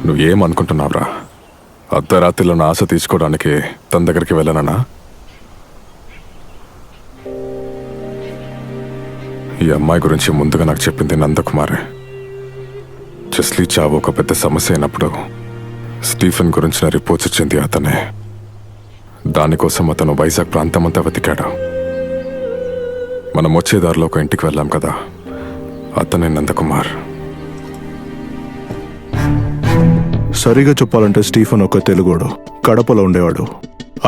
నువ్వేమనుకుంటున్నావురా? అర్ధరాత్రిలో నా ఆశ తీసుకోవడానికి తన దగ్గరికి వెళ్ళనా? ఈ అమ్మాయి గురించి ముందుగా నాకు చెప్పింది నందకుమారే. జస్లీ చావు ఒక పెద్ద సమస్య అయినప్పుడు స్టీఫెన్ గురించిన రిపోర్ట్స్ ఇచ్చింది అతనే. దానికోసం అతను వైజాగ్ ప్రాంతమంతా వెతికాడు. మనం వచ్చే దారిలో ఒక ఇంటికి వెళ్ళాం కదా, అతనే నందకుమార్. సరిగా చెప్పాలంటే స్టీఫెన్ ఒక తెలుగోడు, కడపలో ఉండేవాడు.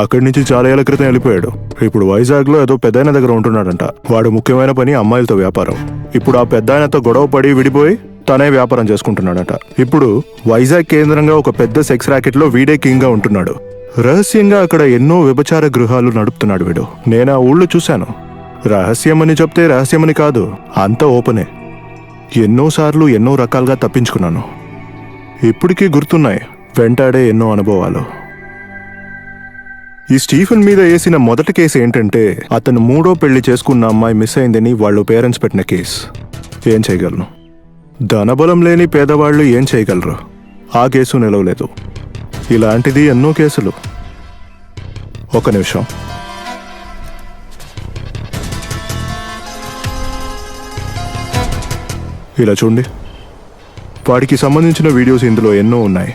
అక్కడి నుంచి చాలా ఏళ్ల క్రితం వెళ్ళిపోయాడు. ఇప్పుడు వైజాగ్లో ఏదో పెద్దాయన దగ్గర ఉంటున్నాడంట. వాడు ముఖ్యమైన పని అమ్మాయిలతో వ్యాపారం. ఇప్పుడు ఆ పెద్దాయనతో గొడవ పడి విడిపోయి తనే వ్యాపారం చేసుకుంటున్నాడట. ఇప్పుడు వైజాగ్ కేంద్రంగా ఒక పెద్ద సెక్స్ ర్యాకెట్లో వీడే కింగ్గా ఉంటున్నాడు. రహస్యంగా అక్కడ ఎన్నో వ్యభిచార గృహాలు నడుపుతున్నాడు వీడు. నేను ఆ ఊళ్ళో చూశాను. రహస్యమని చెప్తే రహస్యమని కాదు, అంతా ఓపెనే. ఎన్నోసార్లు ఎన్నో రకాలుగా తప్పించుకున్నాను. ఇప్పటికీ గుర్తున్నాయి వెంటాడే ఎన్నో అనుభవాలు. ఈ స్టీఫెన్ మీద వేసిన మొదటి కేసు ఏంటంటే అతను 3వ పెళ్లి చేసుకున్న అమ్మాయి మిస్ అయిందని వాళ్ళు పేరెంట్స్ పెట్టిన కేసు. ఏం చేయగలను? ధనబలం లేని పేదవాళ్ళు ఏం చేయగలరు? ఆ కేసు నిలవలేదు. ఇలాంటిది ఎన్నో కేసులు. ఒక నిమిషం. ఇలా చూడండి. వాడికి సంబంధించిన వీడియోస్ ఇందులో ఎన్నో ఉన్నాయి.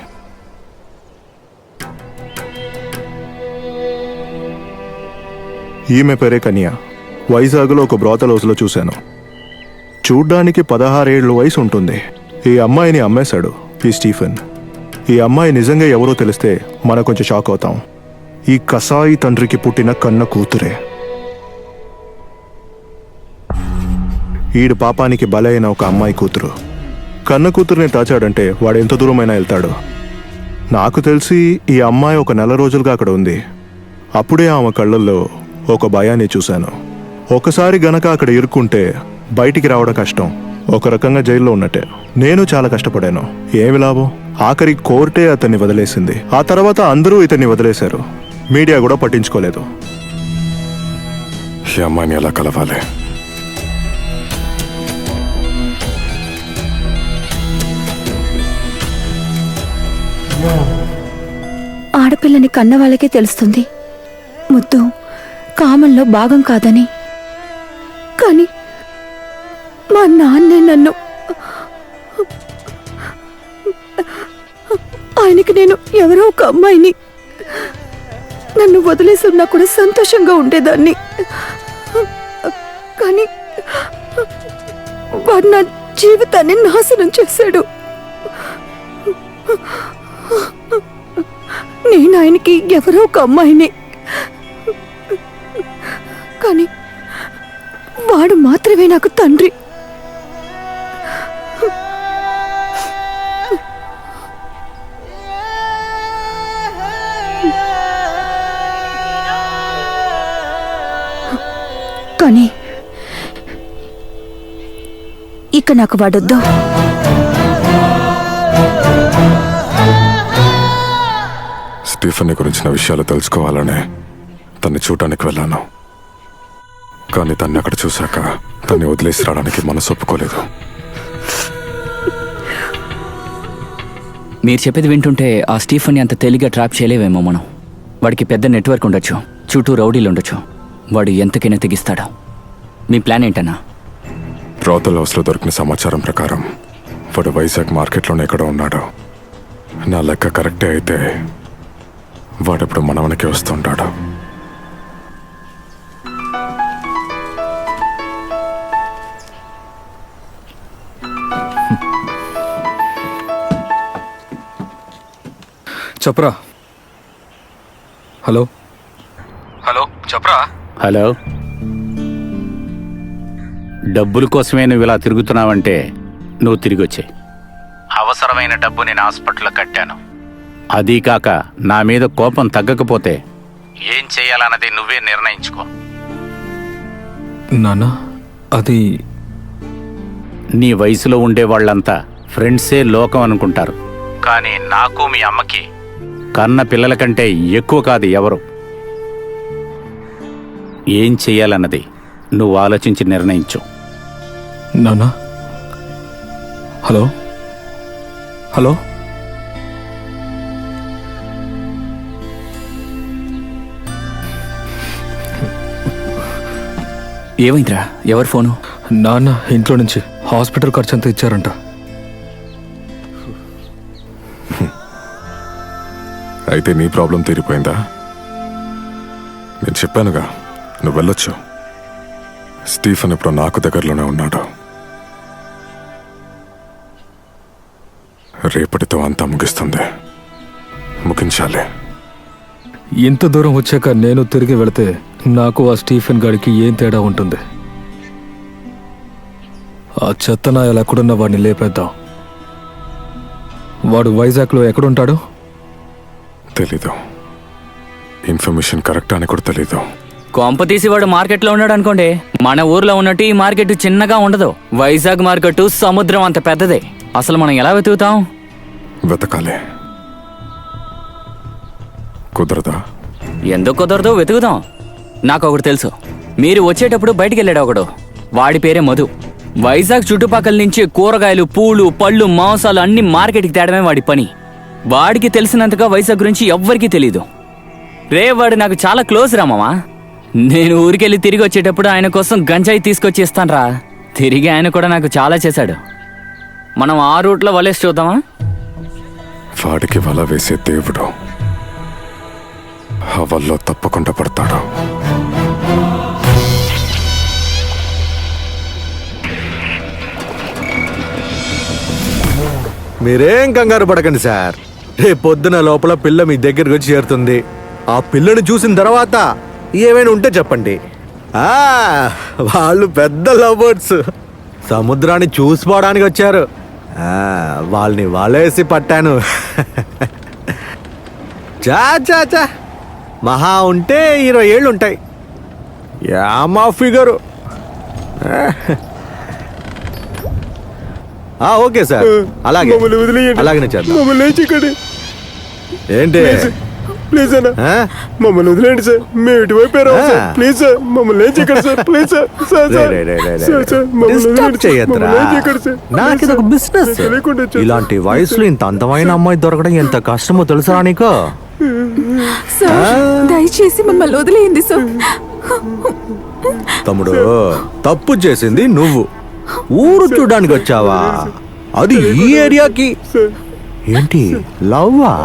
ఈమె పేరే కన్య. వైజాగ్లో ఒక బ్రోతల్ హౌస్లో చూశాను. చూడ్డానికి 16 ఏళ్ల వయసు ఉంటుంది. ఈ అమ్మాయిని అమ్మేశాడు ఈ స్టీఫెన్. ఈ అమ్మాయి నిజంగా ఎవరో తెలిస్తే మనం కొంచెం షాక్ అవుతాం. ఈ కసాయి తండ్రికి పుట్టిన కన్న కూతురే. ఈడు పాపానికి బలైన ఒక అమ్మాయి కూతురు. కన్న కూతురుని తాచాడంటే వాడు ఎంత దూరమైనా వెళ్తాడు. నాకు తెలిసి ఈ అమ్మాయి ఒక 4 రోజులుగా అక్కడ ఉంది. అప్పుడే ఆమె కళ్ళల్లో ఒక భయాన్ని చూశాను. ఒకసారి గనక అక్కడ ఇరుక్కుంటే బయటికి రావడం కష్టం. ఒక రకంగా జైల్లో ఉన్నట్టే. నేను చాలా కష్టపడాను. ఏమి లాభం? ఆఖరి కోర్టే అతన్ని వదిలేసింది. ఆ తర్వాత అందరూ ఇతన్ని వదిలేశారు. మీడియా కూడా పట్టించుకోలేదు. ఈ అమ్మాయిని ఎలా కలవాలి? ఆడపిల్లని కన్న వాళ్ళకే తెలుస్తుంది ముద్దు కామంలో భాగం కాదని. కానీ మా నాన్నే నన్ను, ఆయనకి నేను ఎవరో ఒక అమ్మాయిని, నన్ను వదిలేసి ఉన్నా కూడా సంతోషంగా ఉండేదాన్ని. కానీ వాడు నా జీవితాన్ని నాశనం చేశాడు. నేను ఆయనకి ఎవరో ఒక అమ్మాయిని, కానీ వాడు మాత్రమే నాకు తండ్రి. కానీ ఇక నాకు వాడొద్దు. స్టీఫెన్ గురించిన విషయాలు తెలుసుకోవాలనే తన్ని చూడటానికి వెళ్ళాను. కానీ తన్ని అక్కడ చూశాక తన్ని వదిలేసి రావడానికి మనసు ఒప్పుకోలేదు. మీరు చెప్పేది వింటుంటే ఆ స్టీఫెన్ని అంత తేలిగ్గా ట్రాప్ చేయలేవేమో మనం. వాడికి పెద్ద నెట్వర్క్ ఉండొచ్చు, చుట్టూ రౌడీలు ఉండొచ్చు. వాడు ఎంతకైనా తెగిస్తాడా? మీ ప్లాన్ ఏంటన్నా? బ్రోతల్ హౌస్లో దొరికిన సమాచారం ప్రకారం వాడు వైజాగ్ మార్కెట్లోనే ఎక్కడ ఉన్నాడు. నా లెక్క కరెక్టే అయితే వాడెప్పుడు మనవనికి వస్తుంటాడు. చెప్పరా. హలో హలో చెప్పరా. హలో, డబ్బుల కోసమే నువ్వు ఇలా తిరుగుతున్నావంటే నువ్వు తిరిగి వచ్చాయి. అవసరమైన డబ్బు నేను హాస్పిటల్లో కట్టాను. అదీ కాక నా మీద కోపం తగ్గకపోతే ఏం చేయాలన్నది నువ్వే నిర్ణయించుకో. నాన్న, అది నీ వయసులో ఉండే వాళ్ళంతా ఫ్రెండ్సే లోకం అనుకుంటారు. కానీ నాకు మీ అమ్మకి కన్న పిల్లల కంటే ఎక్కువ కాదు ఎవరు. ఏం చెయ్యాలన్నది నువ్వు ఆలోచించి నిర్ణయించు. నాన్న. హలో హలో ఏమైందిరా? ఎవరి ఫోను? నాన్న ఇంట్లో నుంచి హాస్పిటల్ ఖర్చు అంతా ఇచ్చారంట. అయితే నీ ప్రాబ్లం తీరిపోయిందా? నేను చెప్పానుగా, నువ్వు వెళ్ళొచ్చు. స్టీఫెన్ ఇప్పుడు నాకు దగ్గరలోనే ఉన్నాడు. రేపటితో అంతా ముగిస్తుంది. ముగించాలి. ఇంత దూరం వచ్చాక నేను తిరిగి వెళితే నాకు ఆ స్టీఫెన్ గాడికి ఏం తేడా ఉంటుంది? ఆ చెత్తనాయాలు ఎక్కడున్న వాడిని లేపేద్దాం. వాడు వైజాగ్లో ఎక్కడుంటాడు? తెలీదు. ఇన్ఫర్మేషన్ కరెక్ట్ అని కూడా తెలీదు. కొంప తీసి వాడు మార్కెట్లో ఉన్నాడు అనుకోండి. మన ఊర్లో ఉన్నట్టు ఈ మార్కెట్ చిన్నగా ఉండదు. వైజాగ్ మార్కెట్ సముద్రం అంత పెద్దదే. అసలు మనం ఎలా వెతుకుతాం? వెతకాలి. కుదరదా? ఎందుకు కుదరదు? వెతుకుదాం. నాకు ఒకటి తెలుసు. మీరు వచ్చేటప్పుడు బయటికి వెళ్ళాడు ఒకడు. వాడి పేరే మధు. వైజాగ్ చుట్టుపక్కల నుంచి కూరగాయలు, పూలు, పళ్ళు, మాంసాలు అన్ని మార్కెట్కి తేడమే వాడి పని. వాడికి తెలిసినంతగా వైజాగ్ గురించి ఎవ్వరికీ తెలీదు. వాడు నాకు చాలా క్లోజ్ రా మామా. నేను ఊరికెళ్ళి తిరిగి వచ్చేటప్పుడు ఆయన కోసం గంజాయి తీసుకొచ్చి ఇస్తానురా. తిరిగి ఆయన కూడా నాకు చాలా చేశాడు. మనం ఆ రూట్లో వలేసి చూద్దామా? వాడికి వల వేసే దేవుడు ఆ వల్ల తప్పకుండా పడతాడు. మీరేం కంగారు పడకండి సార్. రేపు పొద్దున లోపల పిల్ల మీ దగ్గరికి వచ్చి చేరుతుంది. ఆ పిల్లని చూసిన తర్వాత ఏమైనా ఉంటే చెప్పండి. వాళ్ళు పెద్ద లవర్స్. సముద్రాన్ని చూసిపోవడానికి వచ్చారు. వాళ్ళని వలేసి పట్టాను. చా చా చా మహా ఉంటే 20 ఏళ్ళు ఉంటాయి. యామా ఫిగరు. ఓకే సార్, అలాగే అలాగనే చేద్దాం. ఏంటి ప్లీజ్ అన్న, మమ్మల్ని వదిలేండి సార్. మేము ఇటువైపు ప్లీజ్ సార్, మమ్మల్ని ఏం చేయకండి సార్. ప్లీజ్ సార్, నాకు ఇది ఒక బిజినెస్. ఇలాంటి వయసులో ఇంత అందమైన అమ్మాయి దొరకడం ఎంత కష్టమో తెలుసా నీకు? దయచేసి మమ్మల్ని వదిలేయండి సార్. తమ్ముడు, తప్పు చేసింది నువ్వు. ఊరు చూడడానికి వచ్చావా? అది ఈ ఏరియాకి. ఏంటి లవ్వా?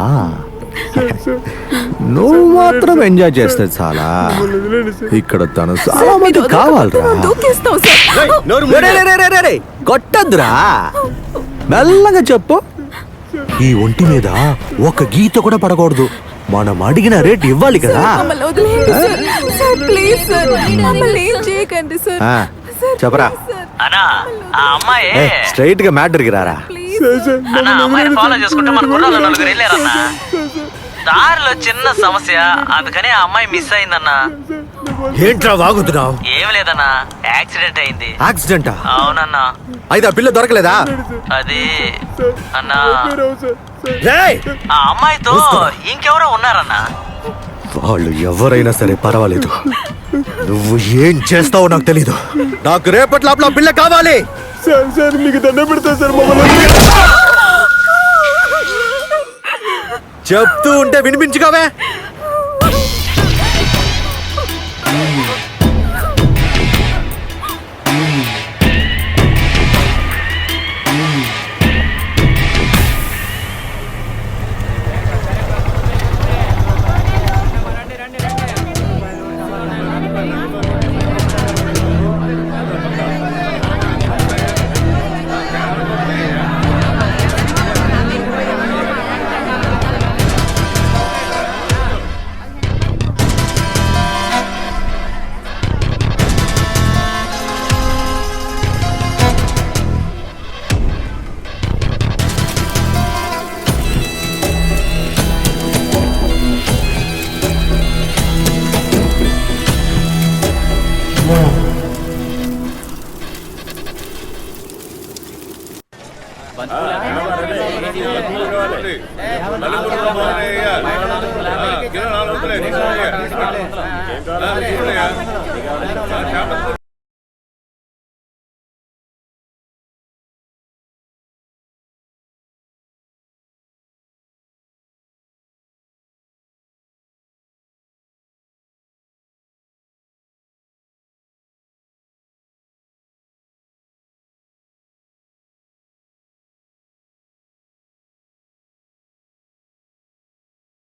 నువ్వు మాత్రం ఎంజాయ్ చేస్తే చాలా. ఇక్కడ తను చాలా మంది కావాలరా. కొట్టద్దురా, మెల్లగా చెప్పు. ఈ ఒంటి మీద ఒక గీత కూడా పడకూడదు. మనం అడిగిన రేట్ ఇవ్వాలి కదా. చెప్పరా. స్ట్రైట్ గా మ్యాటర్కి రారా. ఫాలో చేసుకుంటే మన గుర్రాలు 4 వెళ్ళారన్నా. దారిలో చిన్న సమస్య, అందుకని ఆ అమ్మాయి మిస్ అయిందన్నా. ఏంట్రా వాగుతున్నావు? ఏం లేదన్నా, యాక్సిడెంట్ అయింది. యాక్సిడెంటా? అవునన్నా. అయితే ఆ పిల్ల దొరకలేదా? అది అన్నా, ఆ అమ్మాయితో ఇంకెవరో ఉన్నారన్నా. వాళ్ళు ఎవరైనా సరే పర్వాలేదు. నువ్వు ఏం చేస్తావో నాకు తెలీదు. నాకు రేపటి లోపల పిల్ల కావాలి. సార్ మీకు దండం పెడతా సార్. మమ్మల్ని చెప్తూ ఉంటే వినిపించుకోవే.